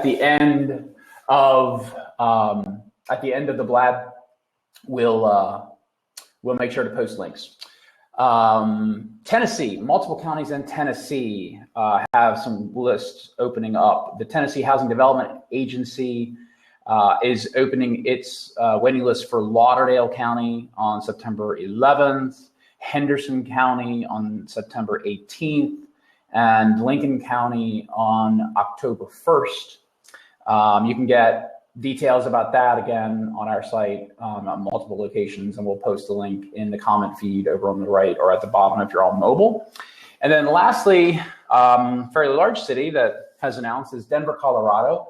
the end of the blab, we'll make sure to post links. Tennessee, multiple counties in Tennessee have some lists opening up. The Tennessee Housing Development Agency is opening its waiting list for Lauderdale County on September 11th, Henderson County on September 18th, and Lincoln County on October 1st. You can get details about that again on our site on multiple locations, and we'll post the link in the comment feed over on the right or at the bottom if you're on mobile. And then lastly, fairly large city that has announced is Denver, Colorado.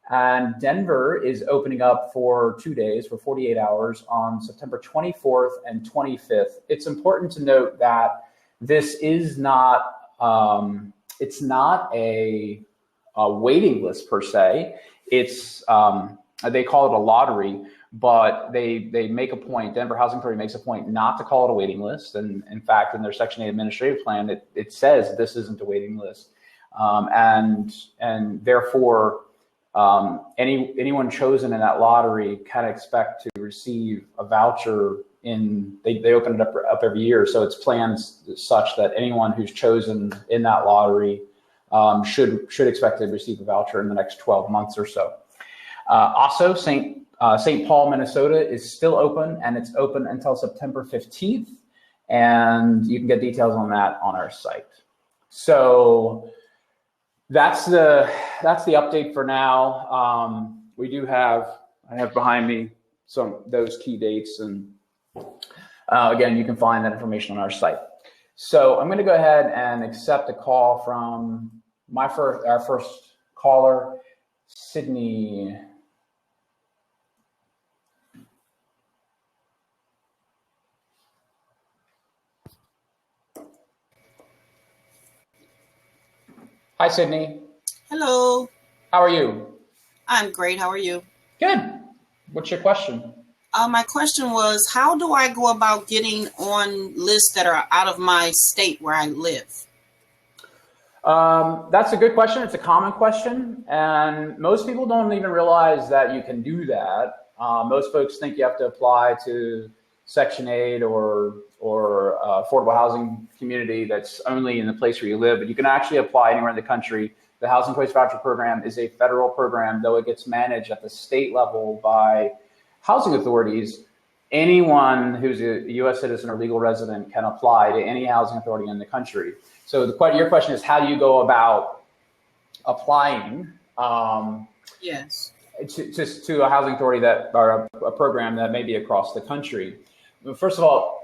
And Denver is opening up for 2 days, for 48 hours on September 24th and 25th. It's important to note that this is not, it's not a waiting list per se. It's, they call it a lottery, but they make a point, Denver Housing Authority makes a point not to call it a waiting list. And in fact, in their Section 8 administrative plan, it says this isn't a waiting list. And therefore, anyone chosen in that lottery can expect to receive a voucher they open it up every year. So it's planned such that anyone who's chosen in that lottery should expect to receive a voucher in the next 12 months or so. Also, St. Paul, Minnesota is still open, and it's open until September 15th. And you can get details on that on our site. So that's the update for now. I have behind me those key dates, and again, you can find that information on our site. So I'm going to go ahead and accept a call from our first caller, Sydney. Hi, Sydney. Hello. How are you? I'm great. How are you? Good. What's your question? My question was, how do I go about getting on lists that are out of my state where I live? That's a good question. It's a common question, and most people don't even realize that you can do that. Most folks think you have to apply to Section 8 or affordable housing community that's only in the place where you live, but you can actually apply anywhere in the country. The Housing Choice Voucher Program is a federal program, though it gets managed at the state level by housing authorities. Anyone who's a U.S. citizen or legal resident can apply to any housing authority in the country. So your question is, how do you go about applying Yes. to a housing authority or a program that may be across the country? First of all,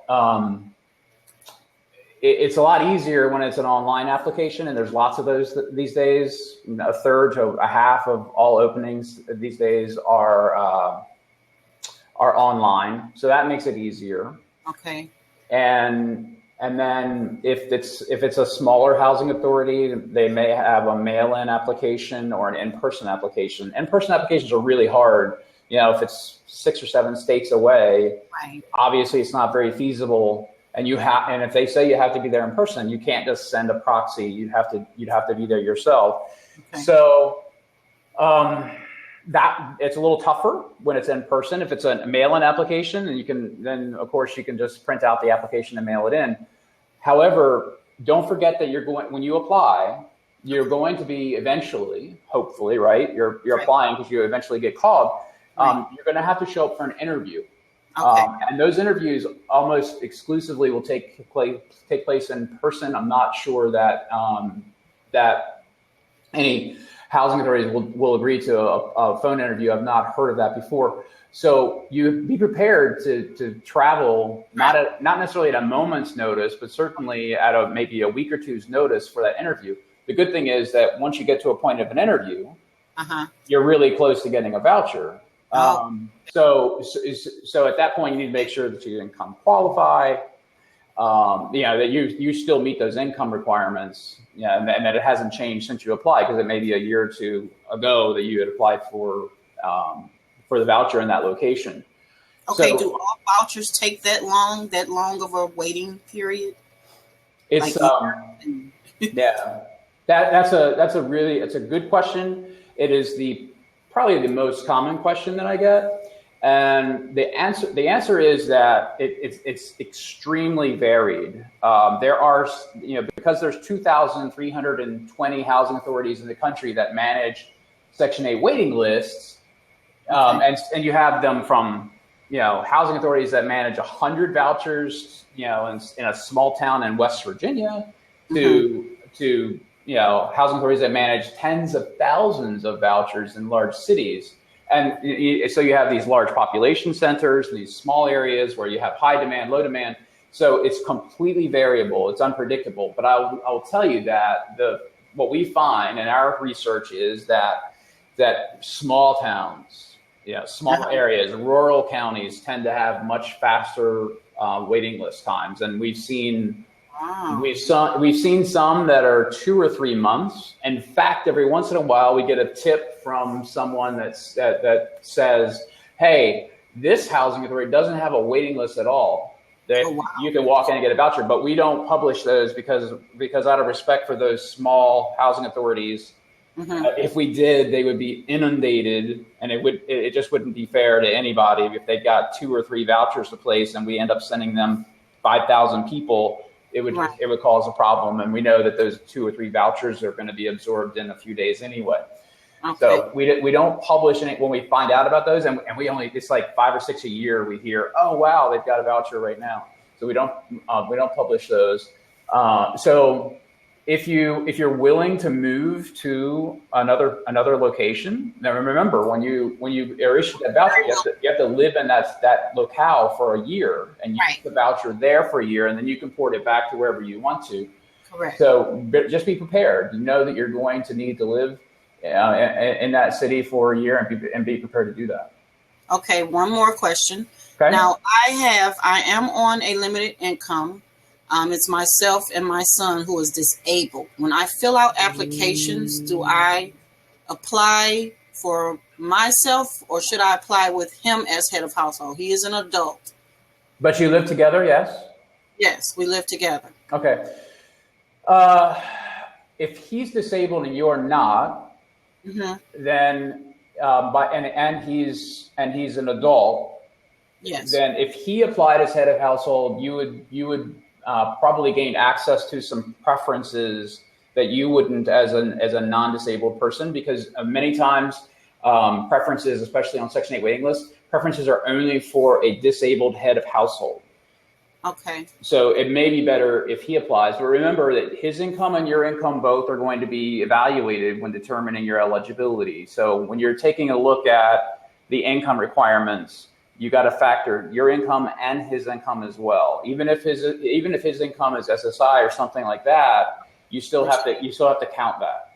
it's a lot easier when it's an online application, and there's lots of those these days. A third to a half of all openings these days are online, so that makes it easier. Okay. And then if it's a smaller housing authority, they may have a mail-in application or an in-person application. In-person applications are really hard. If it's 6 or 7 states away, right, obviously it's not very feasible. And if they say you have to be there in person, you can't just send a proxy. You'd have to be there yourself. Okay. So that it's a little tougher when it's in person. If it's a mail-in application, and then of course you can just print out the application and mail it in. However, don't forget that when you apply, you're going to be eventually, hopefully, right? You're right. Applying because you eventually get called. Right. You're going to have to show up for an interview. Okay. And those interviews almost exclusively will take place in person. I'm not sure that that any housing authorities will agree to a phone interview. I've not heard of that before. So you be prepared to travel, not necessarily at a moment's notice, but certainly at maybe a week or two's notice for that interview. The good thing is that once you get to a point of an interview, you're really close to getting a voucher. So at that point, you need to make sure that you income qualify, that you still meet those income requirements, and that it hasn't changed since you applied, because it may be a year or two ago that you had applied for the voucher in that location. Okay, so, do all vouchers take that long of a waiting period? It's yeah, that's a good question. It is probably the most common question that I get. And the answer is that it's extremely varied. There are, because there's 2,320 housing authorities in the country that manage Section 8 waiting lists, and you have them from, housing authorities that manage 100 vouchers, in a small town in West Virginia, to housing authorities that manage tens of thousands of vouchers in large cities. And so you have these large population centers, these small areas where you have high demand, low demand. So it's completely variable. It's unpredictable. But I'll tell you that what we find in our research is that small towns, small areas, rural counties tend to have much faster waiting list times. And we've seen some that are 2 or 3 months. In fact, every once in a while, we get a tip from someone that says, "Hey, this housing authority doesn't have a waiting list at all. You can walk in and get a voucher." But we don't publish those because out of respect for those small housing authorities, if we did, they would be inundated, and it just wouldn't be fair to anybody if they got 2 or 3 vouchers to place, and we end up sending them 5,000 people. It would cause a problem, and we know that those 2 or 3 vouchers are going to be absorbed in a few days anyway. Okay. So we don't publish any when we find out about those, and we only, it's like 5 or 6 a year. We hear, "Oh wow, they've got a voucher right now." So we don't publish those. So if you're willing to move to another location, now remember when you are issued that voucher, you have to live in that locale for a year, and you use the voucher there for a year, and then you can port it back to wherever you want to. Correct. So just be prepared. You know that you're going to need to live in that city for a year, and be prepared to do that. Okay, one more question. Okay. Now I am on a limited income. It's myself and my son who is disabled. When I fill out applications, do I apply for myself, or should I apply with him as head of household? He is an adult. But you live together, yes? Yes, we live together. Okay. If he's disabled and you're not, then and he's an adult. Yes. Then if he applied as head of household, you would probably gain access to some preferences that you wouldn't as a non-disabled person, because many times preferences, especially on Section 8 waiting lists, preferences are only for a disabled head of household. Okay. So it may be better if he applies, but remember that his income and your income both are going to be evaluated when determining your eligibility. So when you're taking a look at the income requirements, you got to factor your income and his income as well. Even if his income is SSI or something like that, you still have to count that.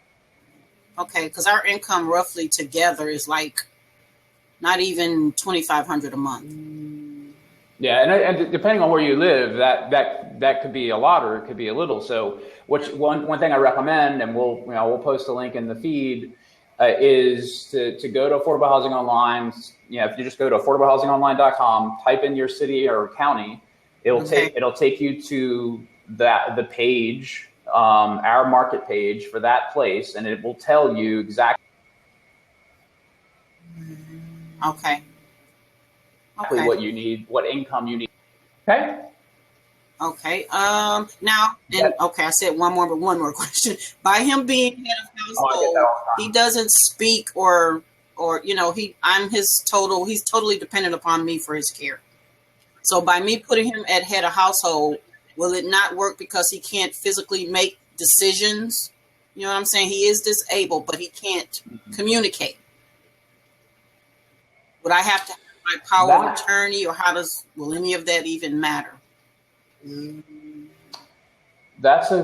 Okay, because our income roughly together is like not even $2,500 a month. Yeah, and depending on where you live, that could be a lot or it could be a little. So, one thing I recommend, and we'll post a link in the feed, is to go to Affordable Housing Online. If you just go to affordablehousingonline.com, type in your city or county, it'll take you to the page, our market page for that place, and it will tell you exactly what you need, what income you need. Okay. Okay. Now, and okay, I said one more question. By him being head of household, he doesn't speak or he's totally dependent upon me for his care. So by me putting him at head of household, will it not work because he can't physically make decisions? You know what I'm saying? He is disabled, but he can't communicate. Would I have to have my power of attorney, or will any of that even matter? That's a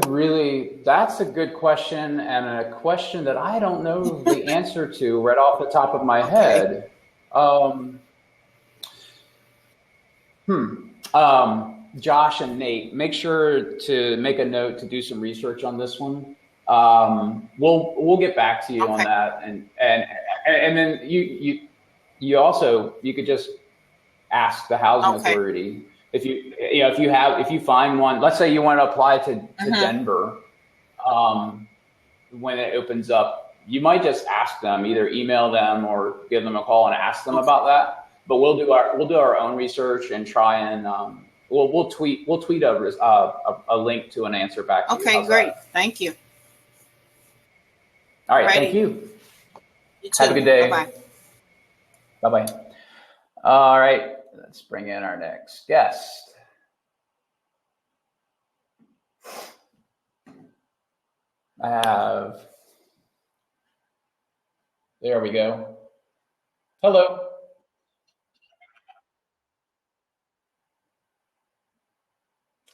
good question, and a question that I don't know the answer to right off the top of my head. Josh and Nate, make sure to make a note to do some research on this one. We'll get back to you on that, and then you could just ask the housing authority. If you find one, let's say you want to apply to Denver, when it opens up you might just ask them, either email them or give them a call and ask them about that. But we'll do our own research and try and we'll tweet a link to an answer back to you. Okay, great. Thank you. All right, thank you. You too. Have a good day. Bye-bye. Bye-bye. All right, let's bring in our next guest. There we go. Hello.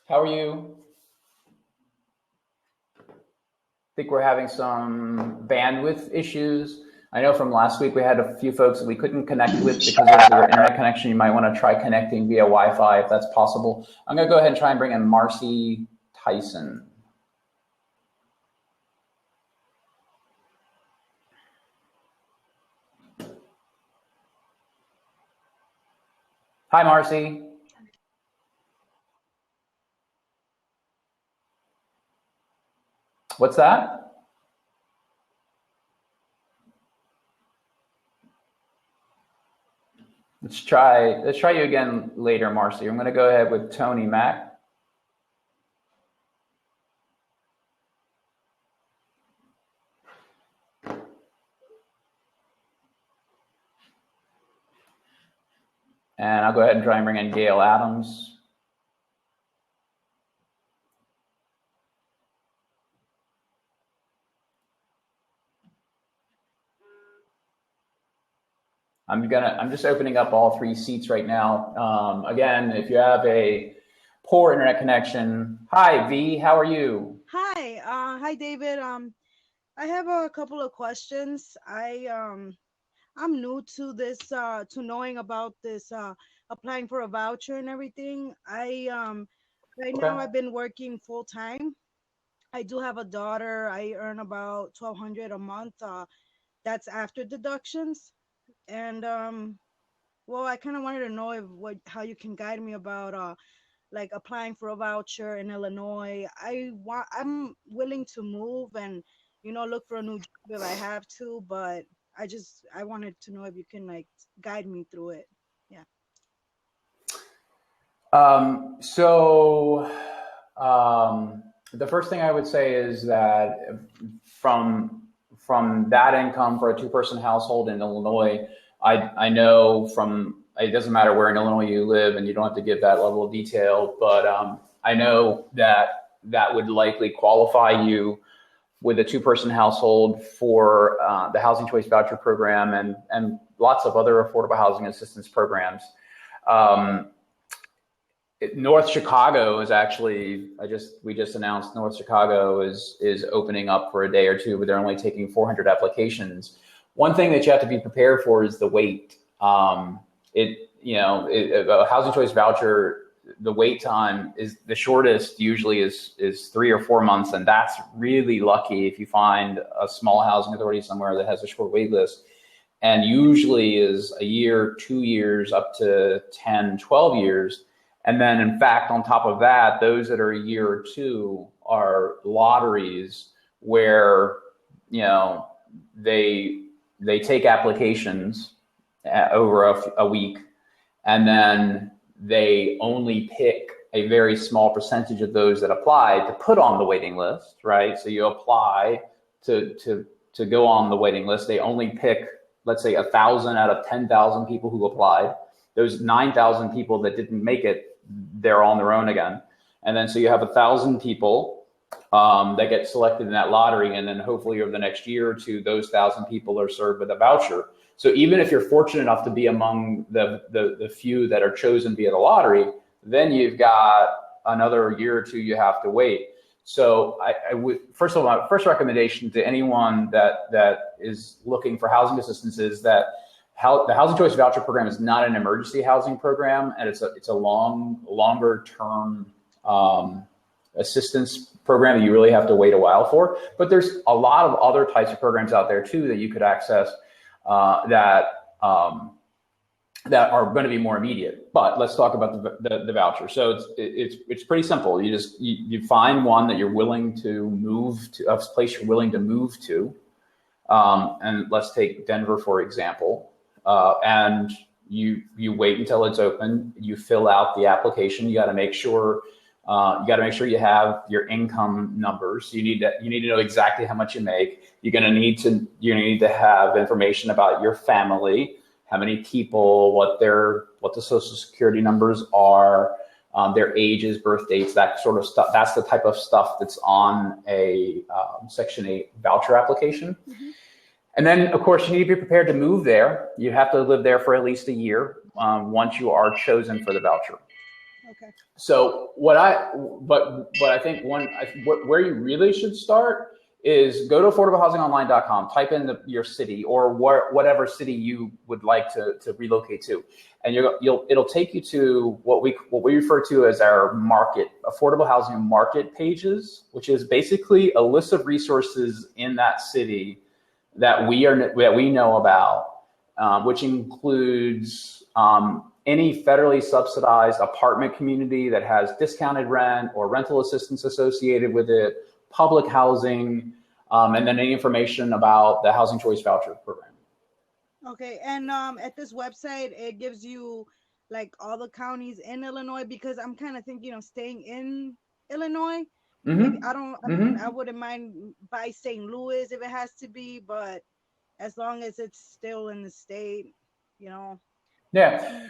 How are you? I think we're having some bandwidth issues. I know from last week we had a few folks that we couldn't connect with because of their internet connection. You might want to try connecting via Wi-Fi if that's possible. I'm going to go ahead and try and bring in Marcy Tyson. Hi, Marcy. What's that? Let's try you again later, Marcy. I'm going to go ahead with Tony Mack. And I'll go ahead and try and bring in Gail Adams. I'm just opening up all 3 seats right now. Again, if you have a poor internet connection, hi V, how are you? Hi David. I have a couple of questions. I'm new to this, to knowing about this, applying for a voucher and everything. Right now I've been working full time. I do have a daughter. I earn about $1,200 a month. That's after deductions. And well, I kind of wanted to know how you can guide me about like applying for a voucher in Illinois. I'm willing to move and look for a new job if I have to, but I wanted to know if you can like guide me through it. Yeah. The first thing I would say is that from that income for a 2-person household in Illinois, I know it doesn't matter where in Illinois you live, and you don't have to give that level of detail, but I know that would likely qualify you with a 2-person household for the Housing Choice Voucher Program and lots of other affordable housing assistance programs. North Chicago is actually, we just announced North Chicago is opening up for a day or two, but they're only taking 400 applications. One thing that you have to be prepared for is the wait. A Housing Choice Voucher, the wait time is the shortest usually is 3 or 4 months. And that's really lucky if you find a small housing authority somewhere that has a short wait list, and usually is a year, 2 years, up to 10, 12 years. And then in fact, on top of that, those that are a year or 2 are lotteries where, they take applications over a week, and then they only pick a very small percentage of those that apply to put on the waiting list, right? So you apply to go on the waiting list. They only pick, let's say, 1,000 out of 10,000 people who applied. Those 9,000 people that didn't make it, they're on their own again. And then so you have 1,000 people that get selected in that lottery, and then hopefully over the next year or 2, those 1,000 people are served with a voucher. So even if you're fortunate enough to be among the few that are chosen via the lottery, then you've got another year or 2 you have to wait. So I would, first of all, my first recommendation to anyone that is looking for housing assistance is that the Housing Choice Voucher Program is not an emergency housing program, and it's a longer term assistance program that you really have to wait a while for. But there's a lot of other types of programs out there too that you could access that are going to be more immediate. But let's talk about the voucher. So it's pretty simple. You find one that you're willing to move to, a place you're willing to move to. and let's take Denver, for example, and you wait until it's open, you fill out the application, you got to make sure you have your income numbers. You need to know exactly how much you make. You're going to need to have information about your family, how many people, what the social security numbers are, their ages, birth dates, that sort of stuff. That's the type of stuff that's on a Section 8 voucher application. Mm-hmm. And then, of course, you need to be prepared to move there. You have to live there for at least a year once you are chosen for the voucher. Okay. So where you really should start is go to affordablehousing.online.com, type in your city or whatever city you would like to relocate to, and it'll take you to what we refer to as our affordable housing market pages, which is basically a list of resources in that city that we know about, which includes any federally subsidized apartment community that has discounted rent or rental assistance associated with it, public housing, and then any information about the Housing Choice Voucher Program. Okay, and at this website, it gives you like all the counties in Illinois, because I'm kind of thinking of staying in Illinois. Mm-hmm. I wouldn't mind by St. Louis if it has to be, but as long as it's still in the state, Yeah.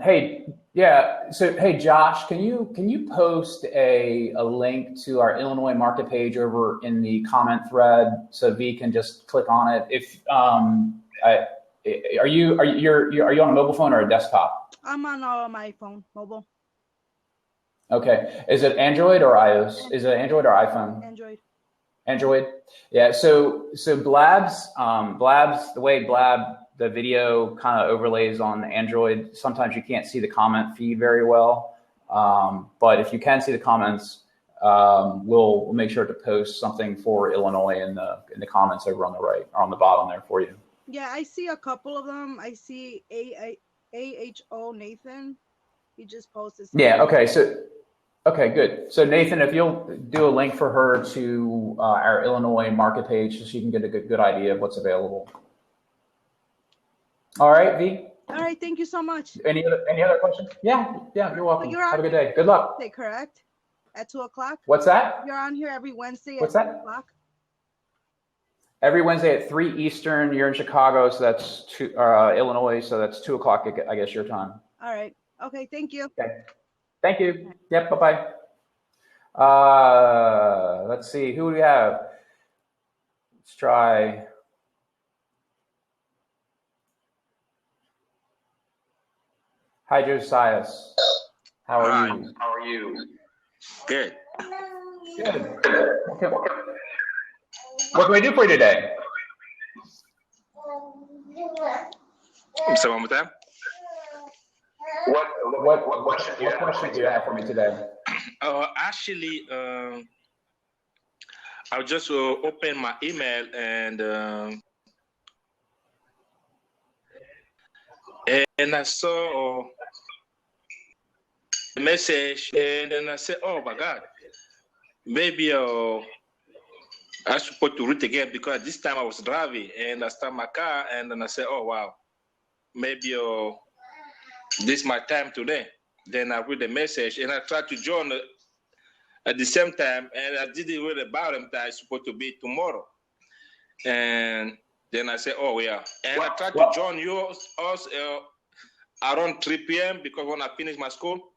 Hey, Josh, can you post a link to our Illinois market page over in the comment thread so V can just click on it? If are you on a mobile phone or a desktop? I'm on my phone, mobile. Okay. Is it Android or iOS? Is it Android or iPhone? Android. Yeah. So Blabs, the way the video kind of overlays on Android, sometimes you can't see the comment feed very well. But if you can see the comments, we'll make sure to post something for Illinois in the comments over on the right or on the bottom there for you. Yeah, I see a couple of them. I see AHO Nathan. He just posted something. Yeah. Okay, good. So Nathan, if you'll do a link for her to our Illinois market page so she can get a good idea of what's available. All right, V. All right, thank you so much. Any other questions? Yeah, you're welcome. Have a good day. Good luck. Wednesday, correct? At 2:00. What's that? You're on here every Wednesday at 2:00. Every Wednesday at 3 Eastern. You're in Chicago, so that's Illinois, so that's 2:00, I guess, your time. All right. Okay, thank you. Okay. Thank you. Yep, bye-bye. Let's see, who do we have? Let's try. Hi, Josias. How are you? How are you? Good. Good. Okay. What can we do for you today? So one more time. What question do you have for me today? Actually, I'll just open my email and I saw a message, and then I said, "Oh my God, maybe I should put to route again," because this time I was driving and I started my car, and then I said, "Oh wow, maybe this is my time today." Then I read the message and I tried to join at the same time, and I didn't read about them that it's supposed to be tomorrow. And then I said, "Oh yeah," and I tried to join yours around 3 p.m. because when I finished my school,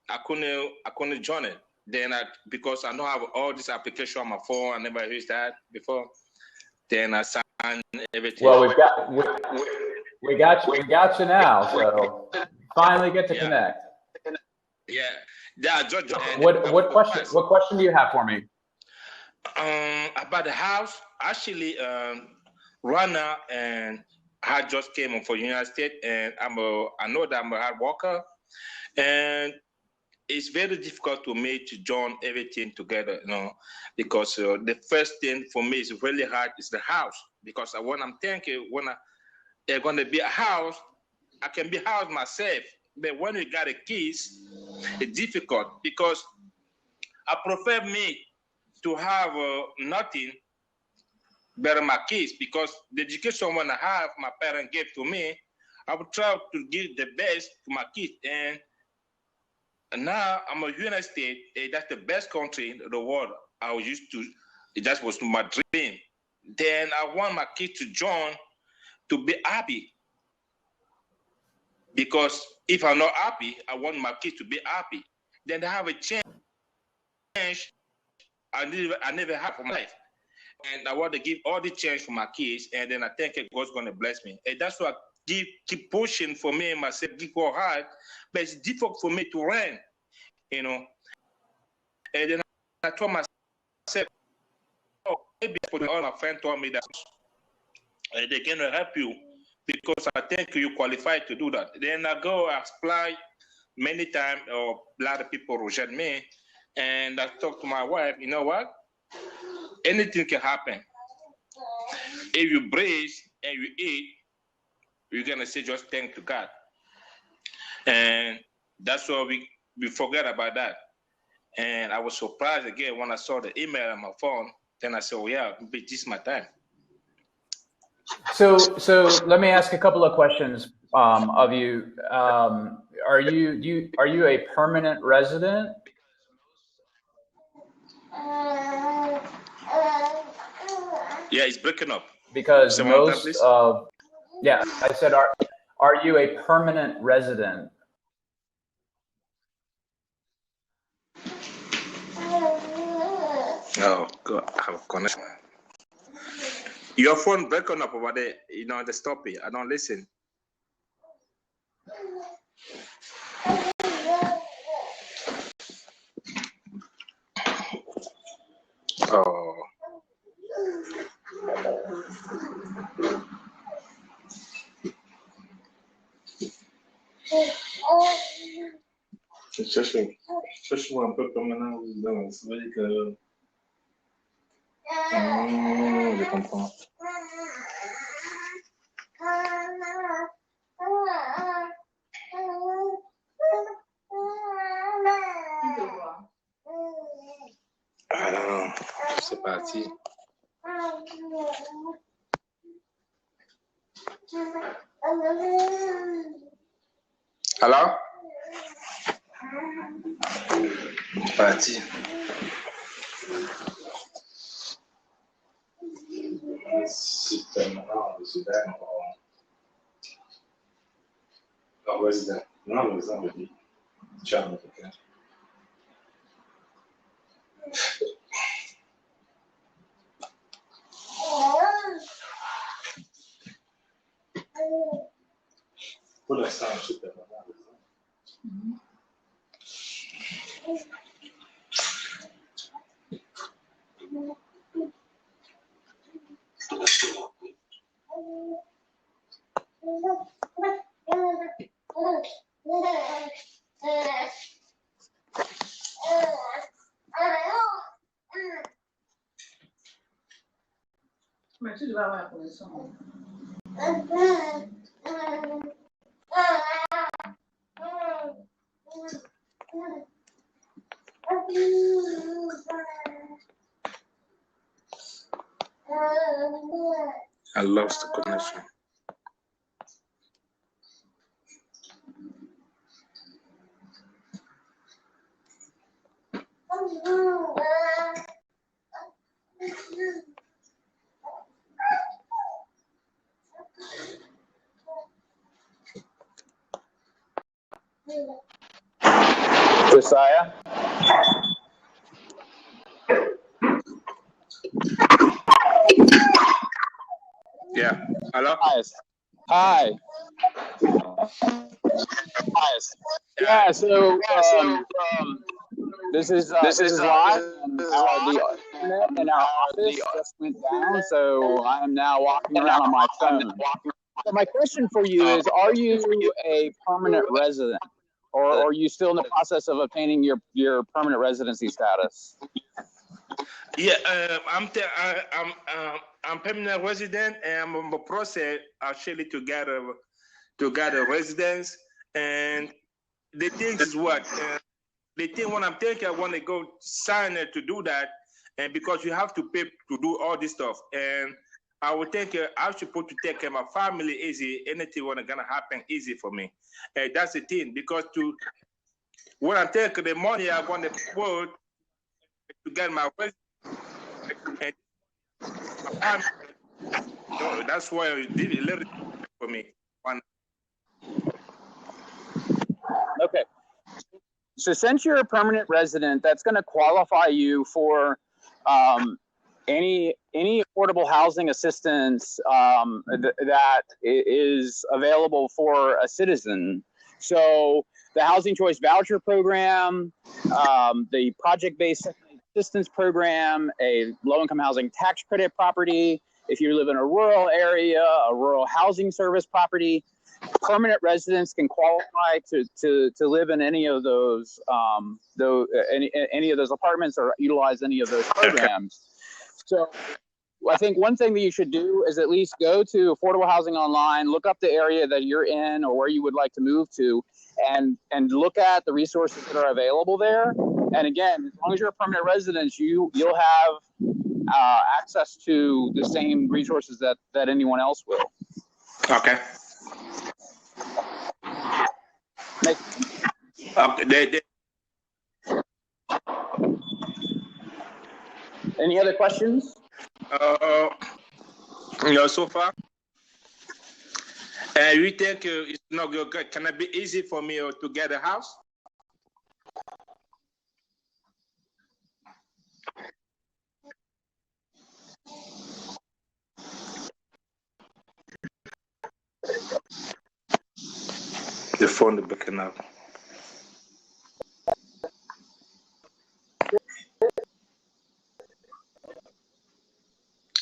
I couldn't join it. Then because I don't have all this application on my phone, I never used that before. Then I signed everything. Well, we got you now, so finally get to connect. Yeah. George. What question do you have for me? About the house. Actually, right now, and I just came from United States, and I know that I'm a hard worker, and it's very difficult to me to join everything together, because the first thing for me is really hard is the house, because when I'm thinking there's going to be a house, I can be house myself, but when you got a keys, it's difficult, because I prefer me to have nothing better my kids, because the education when I have, my parents gave to me, I would try to give the best to my kids. And now I'm a United States. That's the best country in the world. I was used to. That was my dream. Then I want my kids to join to be happy. Because if I'm not happy, I want my kids to be happy. Then they have a change I never had for my life. And I want to give all the change for my kids. And then I think God's going to bless me. And that's why I keep pushing for me and myself, keep work hard. But it's difficult for me to run, you know. And then I told myself, oh, maybe all my friends told me that they can help you because I think you qualified to do that. Then I go apply many times, or a lot of people reject me. And I talk to my wife, you know what? Anything can happen. If you breathe and you eat, you're going to say just thank to God. And that's why we forget about that. And I was surprised again when I saw the email on my phone. Then I said, oh, yeah, this is my time. So let me ask a couple of questions of you. Are you a permanent resident? Yeah, it's breaking up. Because most of, yeah, I said, are you a permanent resident? Oh, God, I have a connection. Your phone breaking up over there. You know, the stop it. I don't listen. Oh. Cherche un peu comme maintenant vous voyez que je comprends. Ah non, c'est parti. Alors? Parti. Super resident. Non, resident would be John. Pour l'instant, super resident. Mais tu dois avoir pour le son. I lost the connection. Josiah? Yeah. Hello? Hi. Yeah, so this is live. The internet in our office just went down, so I am now walking around on my phone. So my question for you is, are you a permanent resident, or are you still in the process of obtaining your permanent residency status? Yeah, I'm permanent resident, and I'm in the process actually to get a residence. And the thing is what the thing when I'm thinking I want to go sign it to do that, and because you have to pay to do all this stuff, and I would think I'm supposed to take care of my family easy. Anything when gonna happen easy for me. That's the thing, because when I take the money I want to put to get my wealth, and my family, so that's why it did a little for me. Okay. So since you're a permanent resident, that's going to qualify you for any affordable housing assistance that is available for a citizen. So the Housing Choice Voucher Program, the Project-Based Assistance Program, a low-income housing tax credit property, if you live in a rural area, a rural housing service property, permanent residents can qualify to live in any of those any of those apartments or utilize any of those programs. So I think one thing that you should do is at least go to Affordable Housing Online, look up the area that you're in or where you would like to move to, and look at the resources that are available there. And again, as long as you're a permanent resident, you'll have access to the same resources that anyone else will. Okay. Any other questions? So far, you think it's not good? Can it be easy for me to get a house? The phone is breaking up.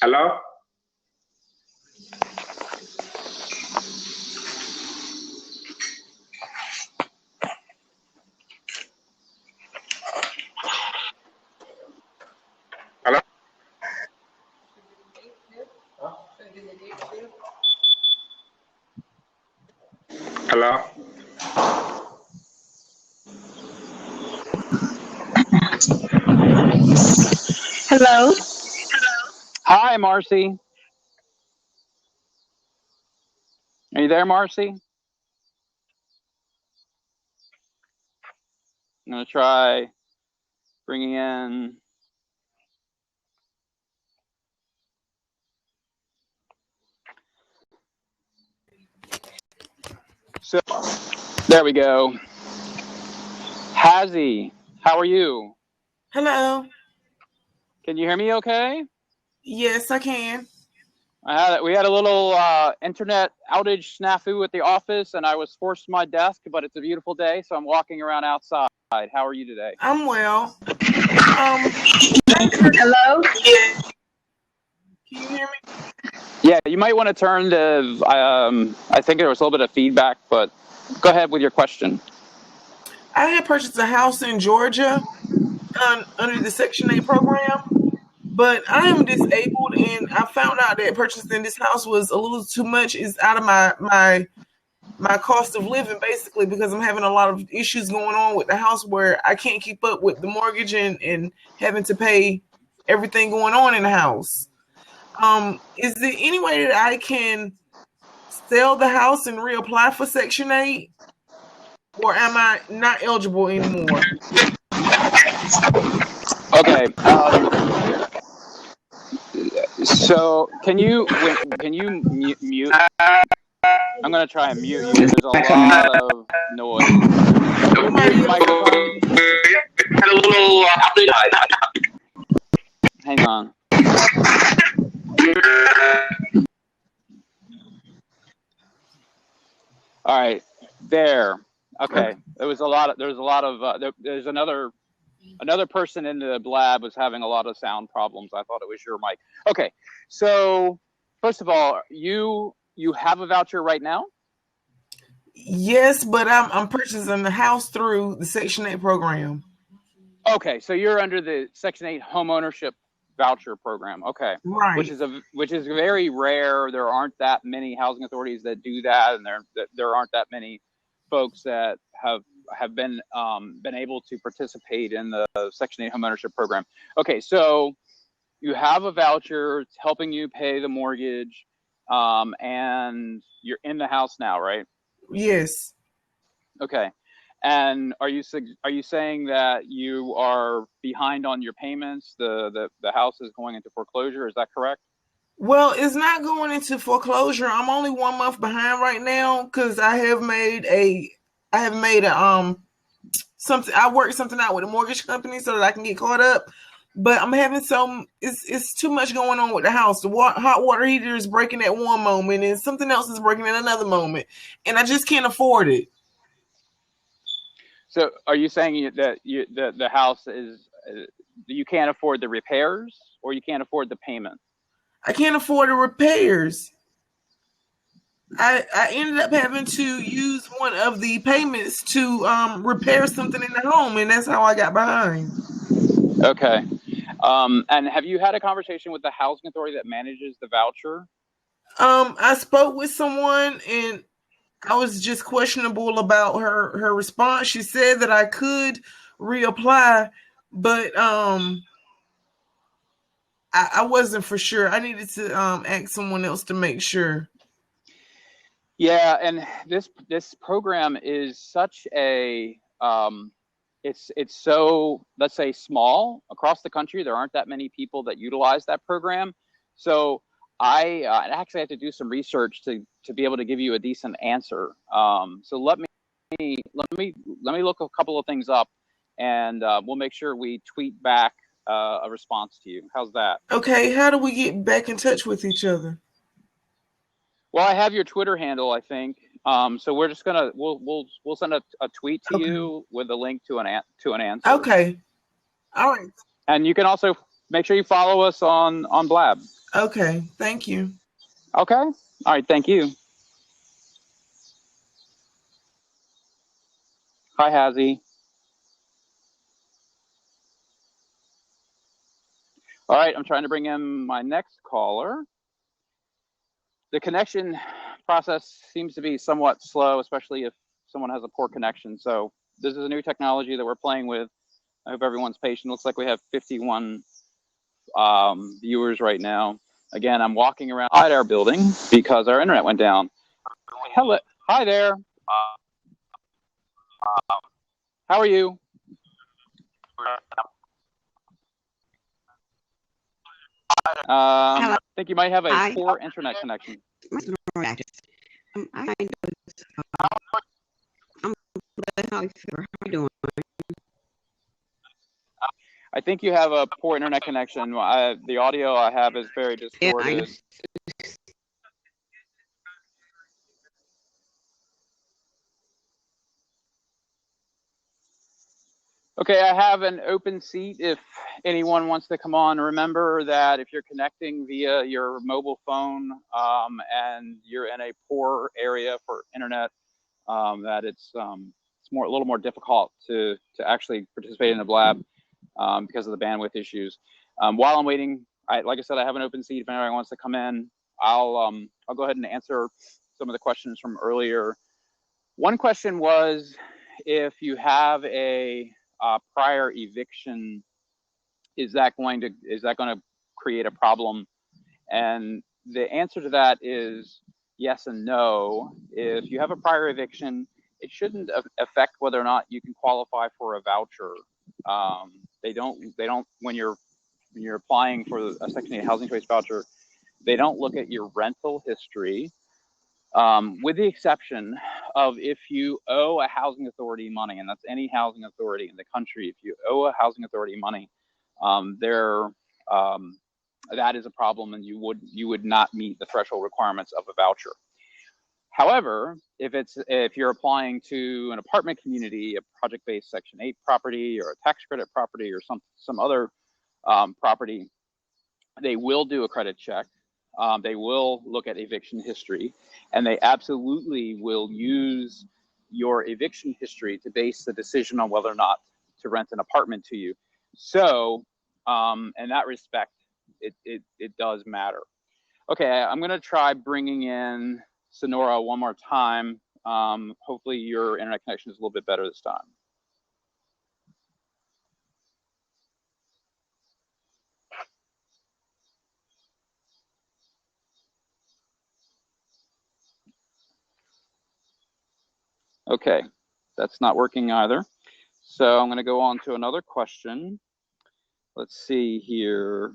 Hello? Hello? Hello? Hello. Hi, Marcy. Are you there, Marcy? I'm going to try bringing in. So there we go. Hazy, how are you? Hello. Can you hear me okay? Yes, I can. We had a little internet outage snafu at the office, and I was forced to my desk, but it's a beautiful day, so I'm walking around outside. How are you today? I'm well. Hello? Yeah. Can you hear me? Yeah, you might want to turn to, I think there was a little bit of feedback, but go ahead with your question. I had purchased a house in Georgia under the Section 8 program, but I am disabled, and I found out that purchasing this house was a little too much. It's out of my cost of living, basically, because I'm having a lot of issues going on with the house where I can't keep up with the mortgage and having to pay everything going on in the house. Is there any way that I can sell the house and reapply for Section 8? Or am I not eligible anymore? Okay. So can you mute? I'm going to try and mute you. There's a lot of noise. Had a little Hang on. All right. There. Okay. There's another person in the lab was having a lot of sound problems. I thought it was your mic. Okay. So first of all, you have a voucher right now? Yes, but I'm purchasing the house through the Section 8 program. Okay, so you're under the Section 8 home ownership voucher program. Okay. Right. Which is very rare. There aren't that many housing authorities that do that, and there aren't that many folks that have been able to participate in the Section 8 home ownership program. Okay, so you have a voucher. It's helping you pay the mortgage, and you're in the house now, right? Yes. Okay. And are you saying that you are behind on your payments? The house is going into foreclosure. Is that correct? Well, it's not going into foreclosure. I'm only 1 month behind right now because I have made a something. I worked something out with a mortgage company so that I can get caught up. But I'm having it's too much going on with the house. The hot water heater is breaking at one moment, and something else is breaking at another moment, and I just can't afford it. So, are you saying that the house is you can't afford the repairs, or you can't afford the payment? I can't afford the repairs. I ended up having to use one of the payments to repair something in the home, and that's how I got behind. Okay. And have you had a conversation with the housing authority that manages the voucher? I spoke with someone, and I was just questionable about her response. She said that I could reapply, but I wasn't for sure. I needed to ask someone else to make sure. Yeah, and this program is such a it's so, let's say, small across the country. There aren't that many people that utilize that program. So I actually have to do some research to be able to give you a decent answer. So let me look a couple of things up, and we'll make sure we tweet back a response to you. How's that? Okay, how do we get back in touch with each other? Well, I have your Twitter handle, I think. So we're just gonna we'll send a tweet to you with a link to an answer. Okay. All right. And you can also make sure you follow us on Blab. Okay. Thank you. Okay. All right. Thank you. Hi, Hazy. All right. I'm trying to bring in my next caller. The connection process seems to be somewhat slow, especially if someone has a poor connection. So this is a new technology that we're playing with. I hope everyone's patient. Looks like we have 51 viewers right now. Again, I'm walking around our building because our internet went down. Hello. Hi there. How are you? I think you might have a poor internet connection. I think you have a poor internet connection. The audio I have is very distorted. Okay, I have an open seat if anyone wants to come on. Remember that if you're connecting via your mobile phone and you're in a poor area for internet, that it's a little more difficult to actually participate in the Blab because of the bandwidth issues. While I'm waiting, like I said, I have an open seat. If anyone wants to come in, I'll go ahead and answer some of the questions from earlier. One question was, if you have a prior eviction, is that going to create a problem? And the answer to that is yes and no. If you have a prior eviction, it shouldn't affect whether or not you can qualify for a voucher. They don't when you're applying for a Section 8 housing choice voucher, they don't look at your rental history. With the exception of if you owe a housing authority money, and that's any housing authority in the country. If you owe a housing authority money, that is a problem, and you would not meet the threshold requirements of a voucher. However, if you're applying to an apartment community, a project-based Section 8 property, or a tax credit property, or some other property, they will do a credit check. They will look at eviction history, and they absolutely will use your eviction history to base the decision on whether or not to rent an apartment to you. So, in that respect, it does matter. Okay, I'm going to try bringing in Sonora one more time. Hopefully your internet connection is a little bit better this time. Okay, that's not working either. So I'm going to go on to another question. Let's see here.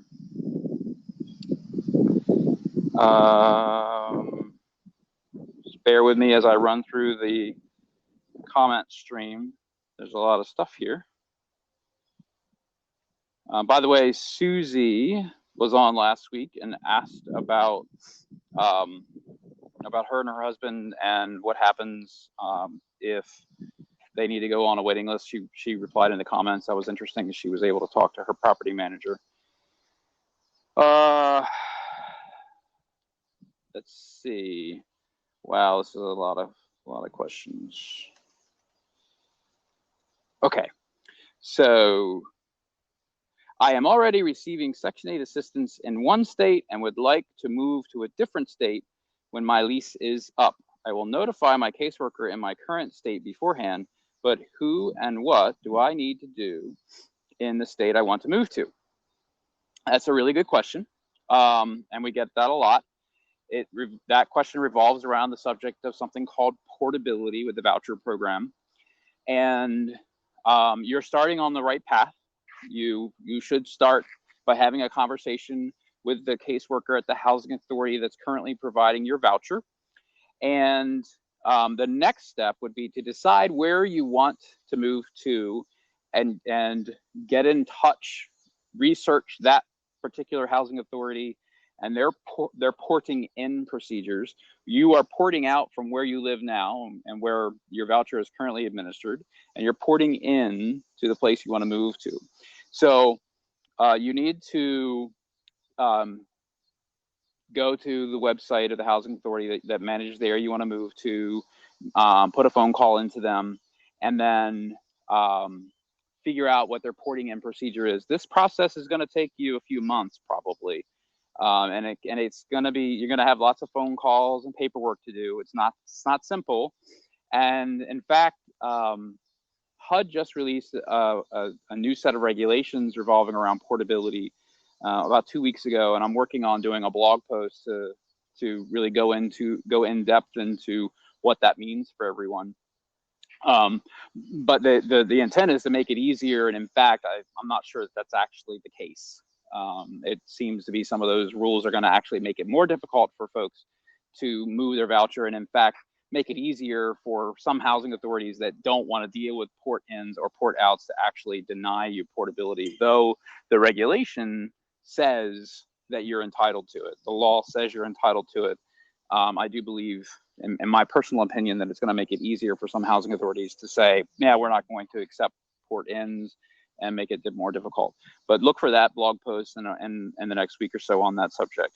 Just bear with me as I run through the comment stream. There's a lot of stuff here. By the way, Susie was on last week and asked about her and her husband and what happens if they need to go on a waiting list. She replied in the comments. That was interesting. She was able to talk to her property manager. Let's see. Wow, this is a lot of questions. Okay, so I am already receiving Section 8 assistance in one state and would like to move to a different state when my lease is up. I will notify my caseworker in my current state beforehand, but who and what do I need to do in the state I want to move to? That's a really good question, and we get that a lot. That question revolves around the subject of something called portability with the voucher program, and you're starting on the right path. You should start by having a conversation with the caseworker at the housing authority that's currently providing your voucher, and the next step would be to decide where you want to move to, and get in touch, research that particular housing authority and their porting in procedures. You are porting out from where you live now and where your voucher is currently administered, and you're porting in to the place you want to move to. So you need to go to the website of the housing authority that manages the area you want to move to, put a phone call into them, and then figure out what their porting in procedure is. This process is going to take you a few months probably. And it's going to be, you're going to have lots of phone calls and paperwork to do. It's not simple. And in fact, HUD just released a new set of regulations revolving around portability about 2 weeks ago, and I'm working on doing a blog post to really go in depth into what that means for everyone. But the intent is to make it easier, and in fact, I'm not sure that's actually the case. It seems to be some of those rules are going to actually make it more difficult for folks to move their voucher, and in fact, make it easier for some housing authorities that don't want to deal with port ins or port outs to actually deny you portability, though the regulation says that you're entitled to it. The law says you're entitled to it. I do believe, in my personal opinion, that it's going to make it easier for some housing authorities to say, yeah, we're not going to accept port ins, and make it more difficult. But look for that blog post in the next week or so on that subject.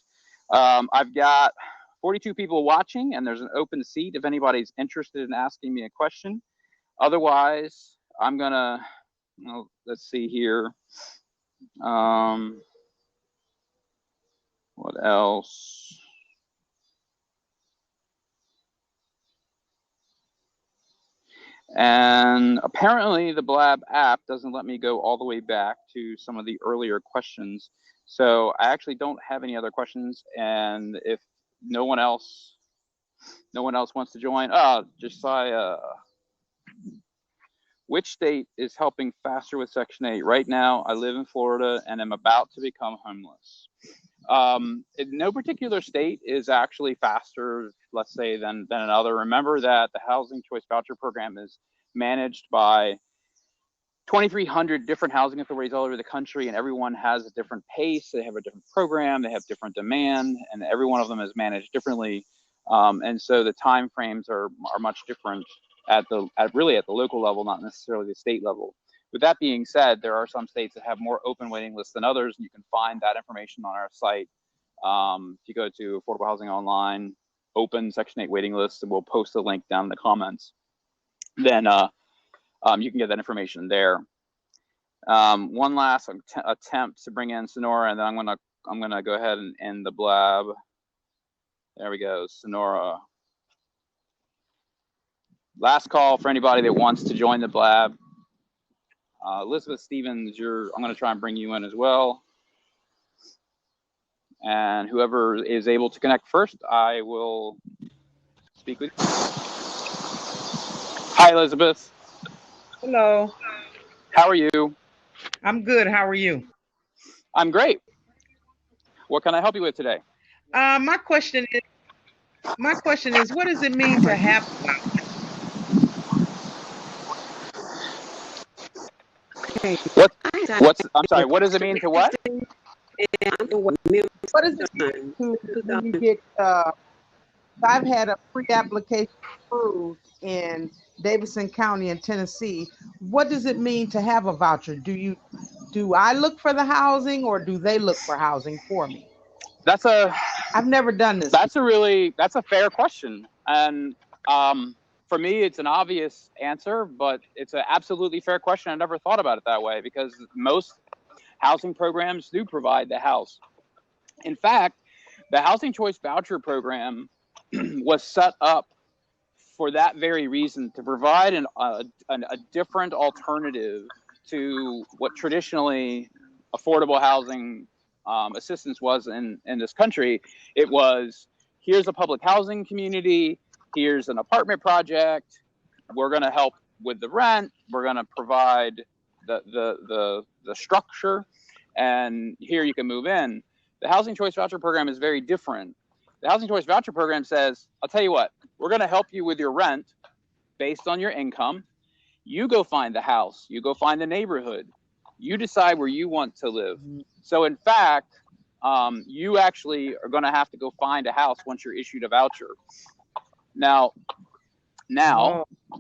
I've got 42 people watching, and there's an open seat if anybody's interested in asking me a question. Otherwise, I'm gonna, let's see here. What else? And apparently the Blab app doesn't let me go all the way back to some of the earlier questions. So I actually don't have any other questions. And if no one else wants to join, Josiah, which state is helping faster with Section 8? Right now, I live in Florida and am about to become homeless. No particular state is actually faster, let's say, than another. Remember that the Housing Choice Voucher Program is managed by 2,300 different housing authorities all over the country, and everyone has a different pace. They have a different program, they have different demand, and every one of them is managed differently. And so the time frames are much different at the local level, not necessarily the state level. With that being said, there are some states that have more open waiting lists than others, and you can find that information on our site. If you go to Affordable Housing Online, open Section 8 waiting lists, and we'll post a link down in the comments. Then you can get that information there. One last attempt to bring in Sonora, and then I'm gonna go ahead and end the Blab. There we go, Sonora. Last call for anybody that wants to join the Blab. Elizabeth Stevens, I'm going to try and bring you in as well. And whoever is able to connect first, I will speak with you. Hi, Elizabeth. Hello. How are you? I'm good. How are you? I'm great. What can I help you with today? My question is, what does it mean to have I'm sorry, what does it mean to what? what does it mean to when you get I've had a pre-application approved in Davidson County in Tennessee. What does it mean to have a voucher? Do I look for the housing or do they look for housing for me? I've never done this. That's a fair question. And for me, it's an obvious answer, but it's an absolutely fair question. I never thought about it that way because most housing programs do provide the house. In fact, the Housing Choice Voucher Program was set up for that very reason, to provide a different alternative to what traditionally affordable housing assistance was in this country. It was, here's a public housing community, here's an apartment project, we're going to help with the rent, we're going to provide the structure, and here you can move in. The Housing Choice Voucher Program is very different. The Housing Choice Voucher Program says, I'll tell you what, we're going to help you with your rent based on your income. You go find the house, you go find the neighborhood, you decide where you want to live. So in fact, you actually are going to have to go find a house once you're issued a voucher. Now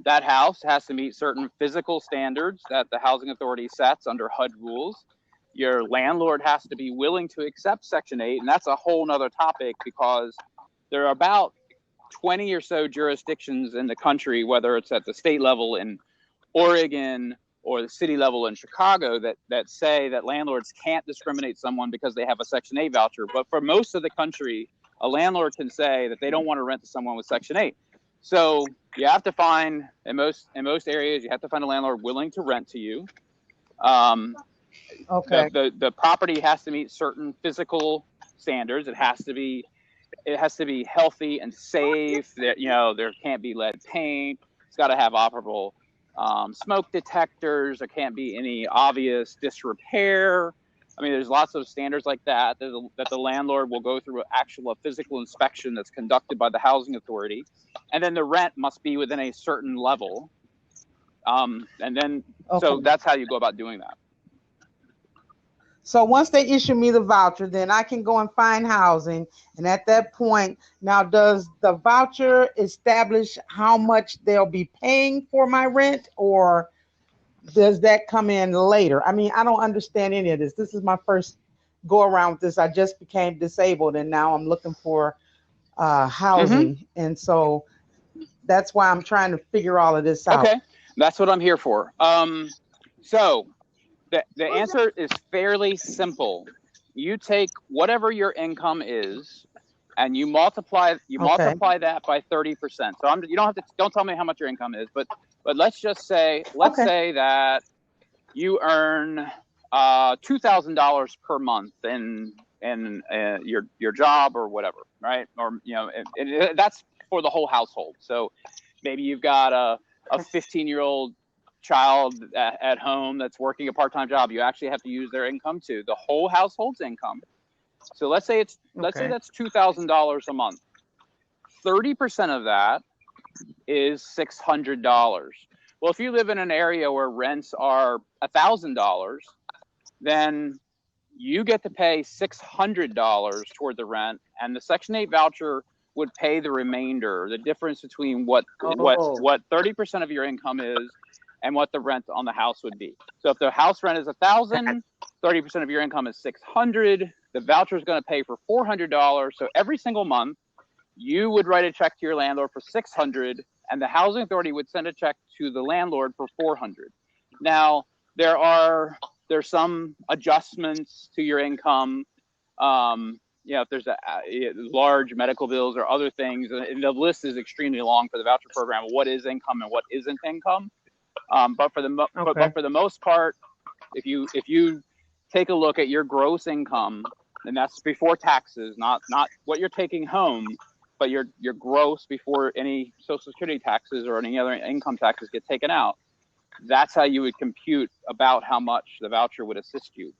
that house has to meet certain physical standards that the Housing Authority sets under HUD rules. Your landlord has to be willing to accept Section 8, and that's a whole nother topic because there are about 20 or so jurisdictions in the country, whether it's at the state level in Oregon or the city level in Chicago, that say that landlords can't discriminate someone because they have a Section 8 voucher. But for most of the country, a landlord can say that they don't want to rent to someone with Section 8. So you have to find, in most areas, you have to find a landlord willing to rent to you. Okay. The property has to meet certain physical standards. It has to be healthy and safe. That, there can't be lead paint. It's got to have operable smoke detectors. There can't be any obvious disrepair. I mean, there's lots of standards like that that the landlord will go through a physical inspection that's conducted by the Housing Authority, and then the rent must be within a certain level. So that's how you go about doing that. So once they issue me the voucher, then I can go and find housing. And at that point, now does the voucher establish how much they'll be paying for my rent, or does that come in later? I mean, I don't understand any of this. This is my first go around with this. I just became disabled and now I'm looking for housing. Mm-hmm. And so that's why I'm trying to figure all of this out. Okay, that's what I'm here for. So the answer is fairly simple. You take whatever your income is, and you multiply that by 30%. So don't tell me how much your income is, but let's just say say that you earn $2,000 per month in your job or whatever, right? Or that's for the whole household. So maybe you've got a 15-year-old child at home that's working a part-time job. You actually have to use their income too, the whole household's income. So let's say that's $2,000 a month. 30% of that is $600. Well, if you live in an area where rents are $1,000, then you get to pay $600 toward the rent, and the Section 8 voucher would pay the remainder, the difference between what 30% of your income is and what the rent on the house would be. So if the house rent is $1,000, 30% of your income is $600. The voucher is going to pay for $400. So every single month, you would write a check to your landlord for $600, and the Housing Authority would send a check to the landlord for $400. Now, there's some adjustments to your income. If there's large medical bills or other things, and the list is extremely long for the voucher program. What is income and what isn't income? But for the most part, if you take a look at your gross income, and that's before taxes, not what you're taking home, but your gross before any Social Security taxes or any other income taxes get taken out. That's how you would compute about how much the voucher would assist you.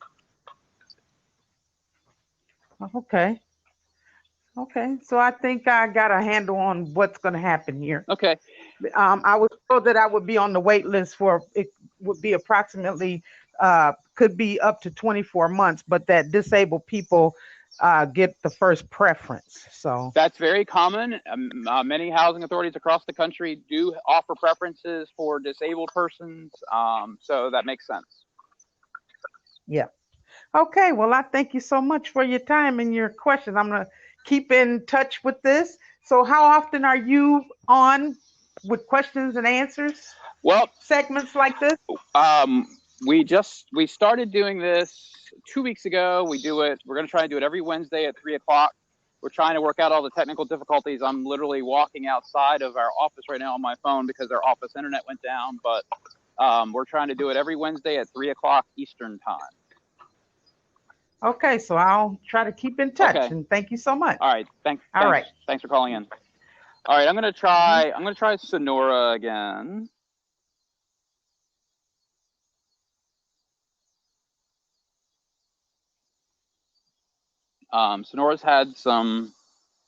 Okay. Okay. So I think I got a handle on what's going to happen here. Okay. I was told that I would be on the wait list for, it would be approximately, could be up to 24 months, but that disabled people get the first preference. So that's very common. Many housing authorities across the country do offer preferences for disabled persons. So that makes sense. Yeah. Okay. Well, I thank you so much for your time and your questions. I'm going to keep in touch with this. So how often are you on with questions and answers? Well, segments like this? We started doing this 2 weeks ago. We're going to try and do it every Wednesday at 3:00. We're trying to work out all the technical difficulties. I'm literally walking outside of our office right now on my phone because our office internet went down, but we're trying to do it every Wednesday at 3:00 Eastern time. Okay, so I'll try to keep in touch, and thank you so much. All right, thanks for calling in. All right, I'm gonna try Sonora again. Sonora's had some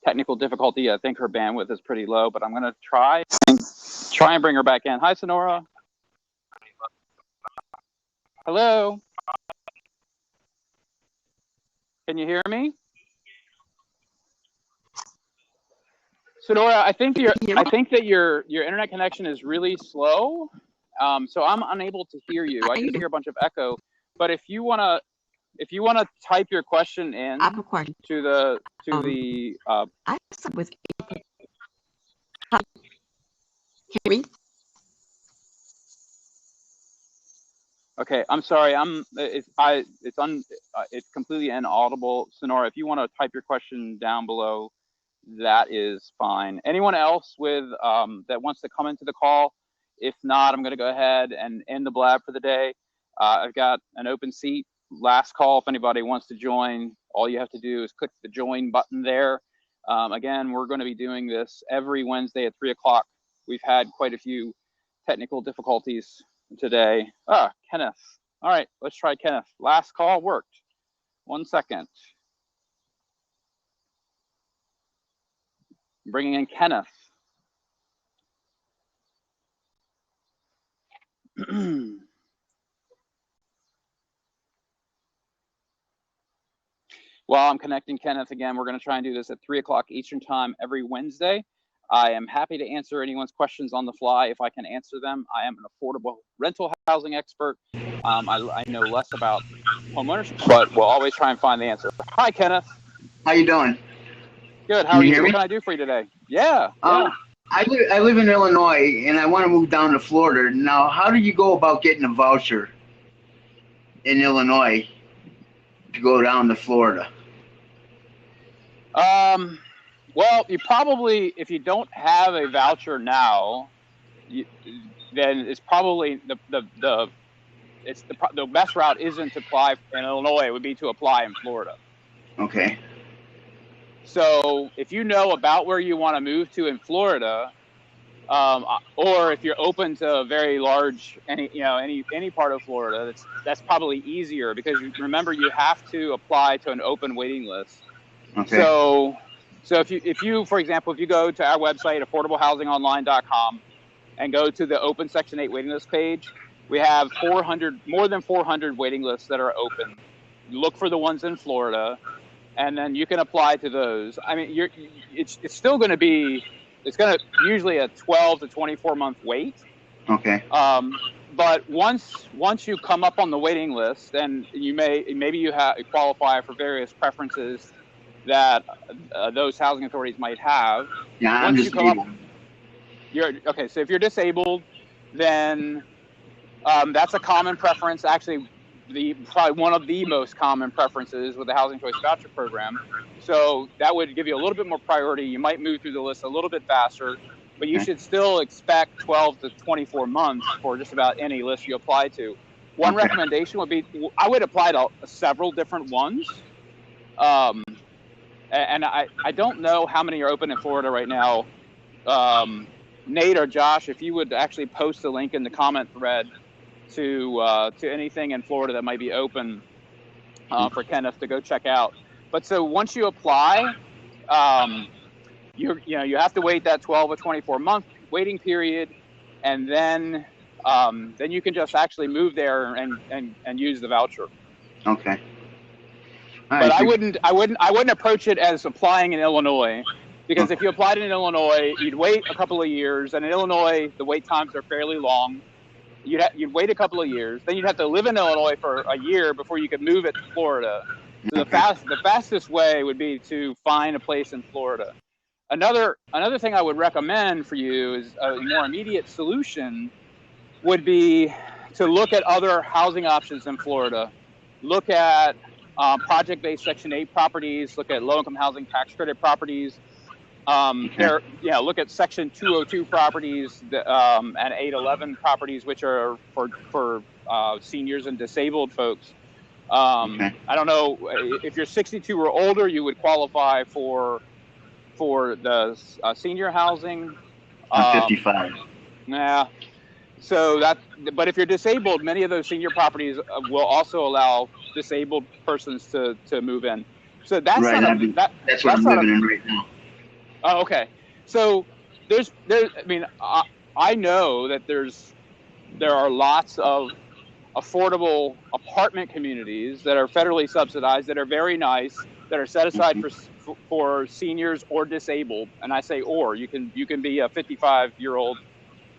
technical difficulty. I think her bandwidth is pretty low, but I'm gonna try and bring her back in. Hi, Sonora. Hello. Can you hear me? Sonora, I think that your internet connection is really slow. So I'm unable to hear you. I just hear a bunch of echo. But if you wanna type your question in I have a question. to the I start with hear me? Okay, I'm sorry. It's completely inaudible. Sonora, if you want to type your question down below, that is fine. Anyone else with that wants to come into the call? If not, I'm going to go ahead and end the blab for the day. I've got an open seat. Last call. If anybody wants to join, all you have to do is click the join button there. Again, we're going to be doing this every Wednesday at 3:00. We've had quite a few technical difficulties today. Kenneth. All right, let's try Kenneth. Last call worked. 1 second. I'm bringing in Kenneth. While I'm connecting Kenneth again, we're going to try and do this at 3:00 Eastern time every Wednesday. I am happy to answer anyone's questions on the fly if I can answer them. I am an affordable rental housing expert. I know less about homeownership, but we'll always try and find the answer. Hi, Kenneth. How you doing? Good. How are you? What can I do for you today? Yeah. I live in Illinois, and I want to move down to Florida. Now, how do you go about getting a voucher in Illinois to go down to Florida? Well, you probably, if you don't have a voucher now, then it's probably the best route isn't to apply in Illinois. It would be to apply in Florida. Okay. So if you know about where you want to move to in Florida, or if you're open to a very large any part of Florida, that's probably easier because remember you have to apply to an open waiting list. Okay. So if you for example, if you go to our website affordablehousingonline.com and go to the open Section 8 waiting list page, we have more than 400 waiting lists that are open. You look for the ones in Florida, and then you can apply to those. I mean, it's still going to be, it's going to usually a 12 to 24 month wait. Okay. But once you come up on the waiting list, then maybe you qualify for various preferences that those housing authorities might have. Yeah, I'm disabled. Okay. So if you're disabled, then that's a common preference. Actually, probably one of the most common preferences with the Housing Choice Voucher Program. So that would give you a little bit more priority. You might move through the list a little bit faster, but you should still expect 12 to 24 months for just about any list you apply to. One recommendation would be, I would apply to several different ones. And I don't know how many are open in Florida right now. Nate or Josh, if you would actually post a link in the comment thread to anything in Florida that might be open for Kenneth to go check out. But so once you apply, you have to wait that 12 or 24 month waiting period, and then you can just actually move there and use the voucher. Okay. But I wouldn't approach it as applying in Illinois, because if you applied in Illinois, you'd wait a couple of years, and in Illinois the wait times are fairly long. You'd wait a couple of years, then you'd have to live in Illinois for a year before you could move it to Florida. So the fastest way would be to find a place in Florida. Another thing I would recommend for you is a more immediate solution would be to look at other housing options in Florida. Look at project-based Section 8 properties. Look at low-income housing tax credit properties. Look at Section 202 properties and 811 properties, which are for seniors and disabled folks. I don't know if you're 62 or older, you would qualify for the senior housing. I'm 55. Yeah. But if you're disabled, many of those senior properties will also allow disabled persons to move in. So that's right. That's what I'm living in right now. Oh, okay. So I know that there are lots of affordable apartment communities that are federally subsidized, that are very nice, that are set aside for seniors or disabled. And I say you can be a 55-year-old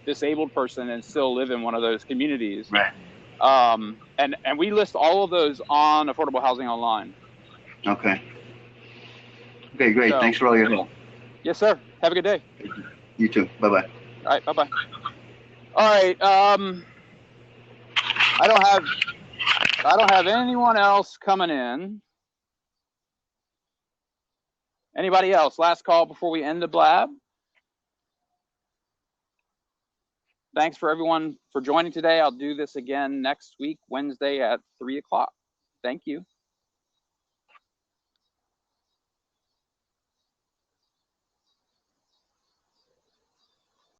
disabled person and still live in one of those communities. Right. And we list all of those on Affordable Housing Online. Okay, great. So, thanks for all your help. Yes, sir. Have a good day. You too. Bye-bye. All right, bye-bye. All right, I don't have anyone else coming in. Anybody else? Last call before we end the blab. Thanks for everyone for joining today. I'll do this again next week, Wednesday at 3 o'clock. Thank you.